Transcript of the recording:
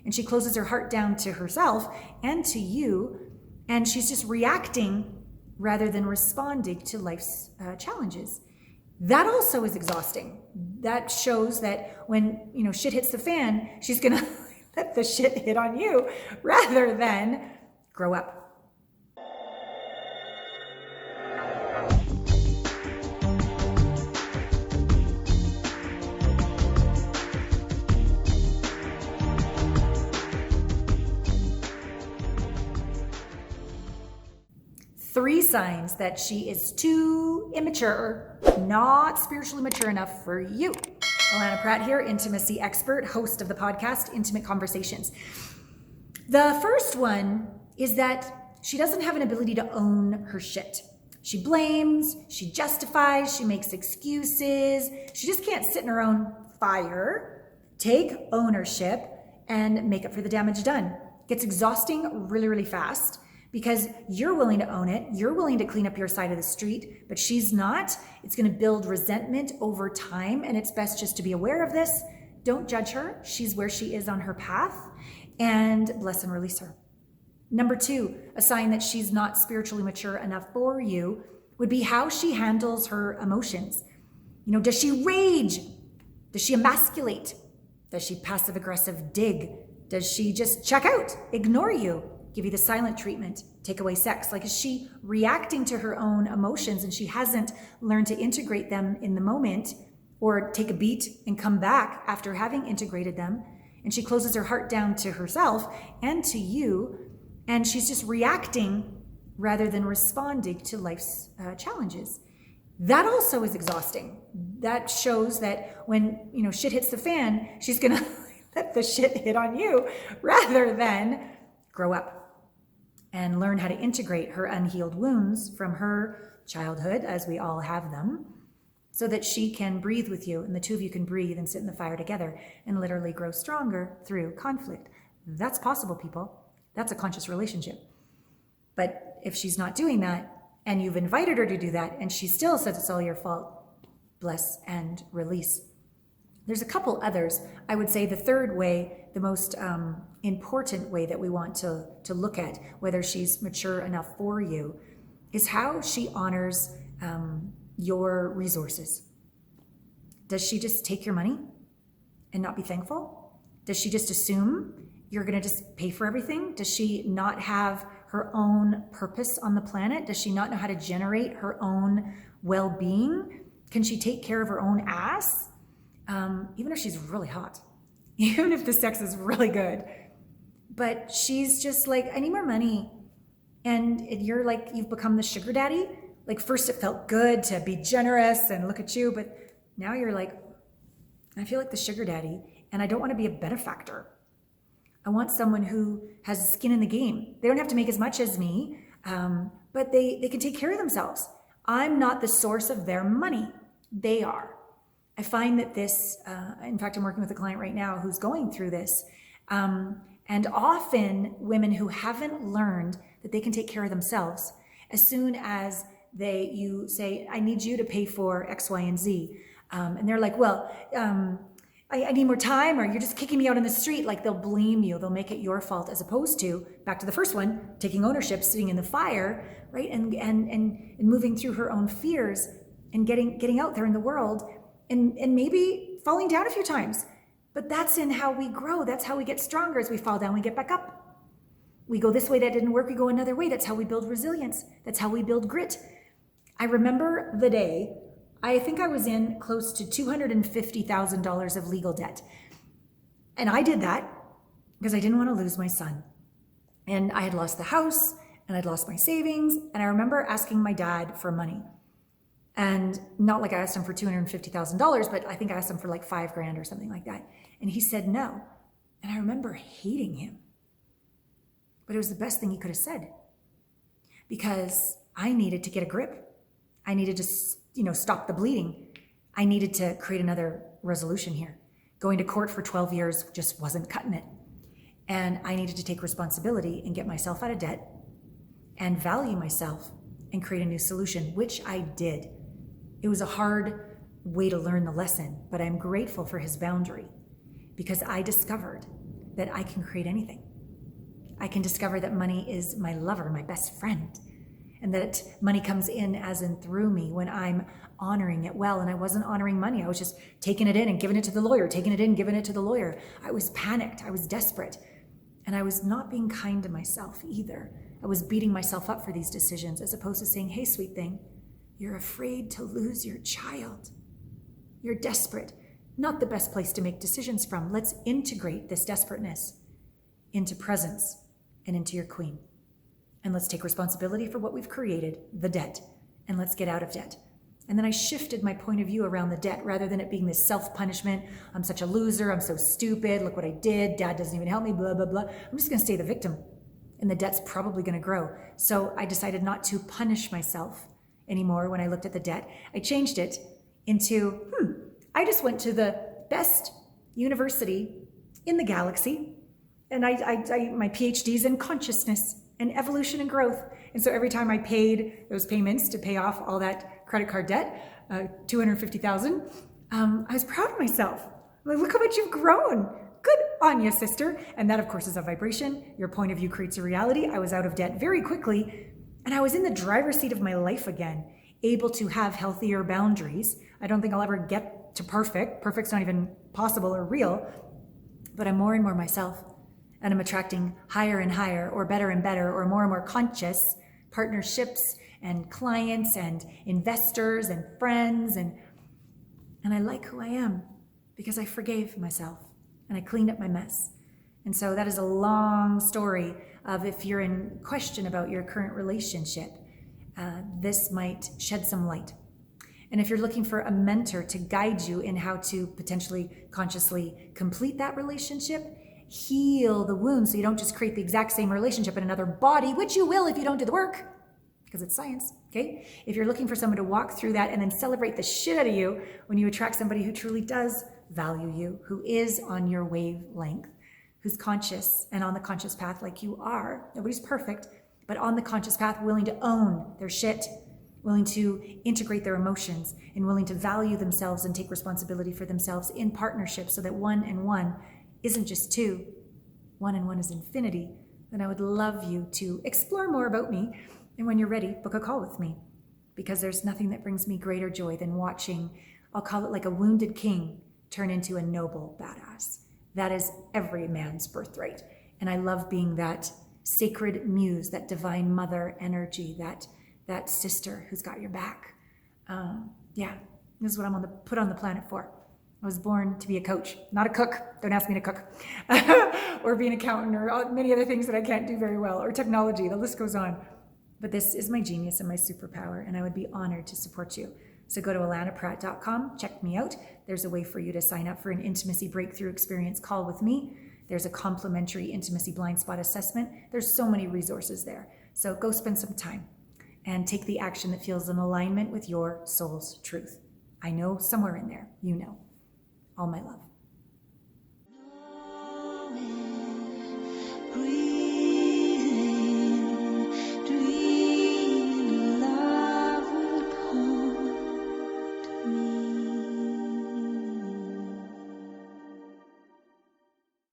And she closes her heart down to herself and to you, and she's just reacting rather than responding to life's challenges. That also is exhausting. That shows that when, shit hits the fan, she's gonna let the shit hit on you rather than grow up. Three signs that she is too immature, not spiritually mature enough for you. Alana Pratt here, intimacy expert, host of the podcast, Intimate Conversations. The first one is that she doesn't have an ability to own her shit. She blames, she justifies, she makes excuses. She just can't sit in her own fire, take ownership, and make up for the damage done. Gets exhausting really, really fast. Because you're willing to own it, you're willing to clean up your side of the street, but she's not. It's going to build resentment over time, and it's best just to be aware of this. Don't judge her. She's where she is on her path, and bless and release her. Number two, a sign that she's not spiritually mature enough for you would be how she handles her emotions. Does she rage? Does she emasculate? Does she passive-aggressive dig? Does she just check out, ignore you? Give you the silent treatment, take away sex? Like, is she reacting to her own emotions and she hasn't learned to integrate them in the moment, or take a beat and come back after having integrated them? And she closes her heart down to herself and to you, and she's just reacting rather than responding to life's challenges. That also is exhausting. That shows that when, shit hits the fan, she's gonna let the shit hit on you rather than grow up and learn how to integrate her unhealed wounds from her childhood, as we all have them, so that she can breathe with you, and the two of you can breathe and sit in the fire together and literally grow stronger through conflict. That's possible, people. That's a conscious relationship. But if she's not doing that, and you've invited her to do that, and she still says it's all your fault, bless and release. There's a couple others. I would say the third way, the most important way that we want to look at whether she's mature enough for you, is how she honors your resources. Does she just take your money and not be thankful? Does she just assume you're going to just pay for everything? Does she not have her own purpose on the planet? Does she not know how to generate her own well-being? Can she take care of her own ass? Even if she's really hot, even if the sex is really good, but she's just like, I need more money. And you're like, you've become the sugar daddy. Like, first it felt good to be generous and look at you, but now you're like, I feel like the sugar daddy, and I don't want to be a benefactor. I want someone who has skin in the game. They don't have to make as much as me, but they can take care of themselves. I'm not the source of their money. They are. I find that this, in fact, I'm working with a client right now who's going through this. And often women who haven't learned that they can take care of themselves, as soon as you say, I need you to pay for X, Y, and Z. And they're like, well, I need more time, or you're just kicking me out in the street. Like, they'll blame you. They'll make it your fault, as opposed to, back to the first one, taking ownership, sitting in the fire, right? And moving through her own fears and getting out there in the world. And maybe falling down a few times. But that's in how we grow. That's how we get stronger. As we fall down, we get back up. We go this way, that didn't work, we go another way. That's how we build resilience. That's how we build grit. I remember the day, I think I was in close to $250,000 of legal debt. And I did that because I didn't want to lose my son. And I had lost the house, and I'd lost my savings. And I remember asking my dad for money. And not like I asked him for $250,000, but I think I asked him for like $5,000 or something like that. And he said no. And I remember hating him. But it was the best thing he could have said, because I needed to get a grip. I needed to, stop the bleeding. I needed to create another resolution here. Going to court for 12 years just wasn't cutting it. And I needed to take responsibility and get myself out of debt and value myself and create a new solution, which I did. It was a hard way to learn the lesson, but I'm grateful for his boundary, because I discovered that I can create anything. I can discover that money is my lover, my best friend, and that money comes in as in through me when I'm honoring it well. And I wasn't honoring money. I was just taking it in and giving it to the lawyer, taking it in, giving it to the lawyer. I was panicked. I was desperate. And I was not being kind to myself either. I was beating myself up for these decisions as opposed to saying, hey, sweet thing, you're afraid to lose your child. You're desperate. Not the best place to make decisions from. Let's integrate this desperateness into presence and into your queen. And let's take responsibility for what we've created, the debt, and let's get out of debt. And then I shifted my point of view around the debt rather than it being this self-punishment. I'm such a loser. I'm so stupid. Look what I did. Dad doesn't even help me, blah, blah, blah. I'm just going to stay the victim. And the debt's probably going to grow. So I decided not to punish myself anymore when I looked at the debt. I changed it into, I just went to the best university in the galaxy. And my PhD's in consciousness and evolution and growth. And so every time I paid those payments to pay off all that credit card debt, $250,000, I was proud of myself. I'm like, look how much you've grown. Good on you, sister. And that, of course, is a vibration. Your point of view creates a reality. I was out of debt very quickly, and I was in the driver's seat of my life again, able to have healthier boundaries. I don't think I'll ever get to perfect. Perfect's not even possible or real, but I'm more and more myself. And I'm attracting higher and higher, or better and better, or more conscious partnerships and clients and investors and friends. And I like who I am because I forgave myself and I cleaned up my mess. And so that is a long story of if you're in question about your current relationship, this might shed some light. And if you're looking for a mentor to guide you in how to potentially consciously complete that relationship, heal the wound so you don't just create the exact same relationship in another body, which you will if you don't do the work, because it's science, okay? If you're looking for someone to walk through that and then celebrate the shit out of you when you attract somebody who truly does value you, who is on your wavelength, who's conscious and on the conscious path like you are. Nobody's perfect, but on the conscious path, willing to own their shit, willing to integrate their emotions, and willing to value themselves and take responsibility for themselves in partnership so that 1 and 1 isn't just 2, 1 and 1 is infinity, then I would love you to explore more about me. And when you're ready, book a call with me, because there's nothing that brings me greater joy than watching, I'll call it like a wounded king turn into a noble badass. That is every man's birthright. And I love being that sacred muse, that divine mother energy, that sister who's got your back. This is what I'm put on the planet for. I was born to be a coach, not a cook. Don't ask me to cook. Or be an accountant, or many other things that I can't do very well, or technology, the list goes on. But this is my genius and my superpower, and I would be honored to support you. So go to alanapratt.com, check me out. There's a way for you to sign up for an intimacy breakthrough experience call with me. There's a complimentary intimacy blind spot assessment. There's so many resources there. So go spend some time and take the action that feels in alignment with your soul's truth. I know somewhere in there, you know. All my love.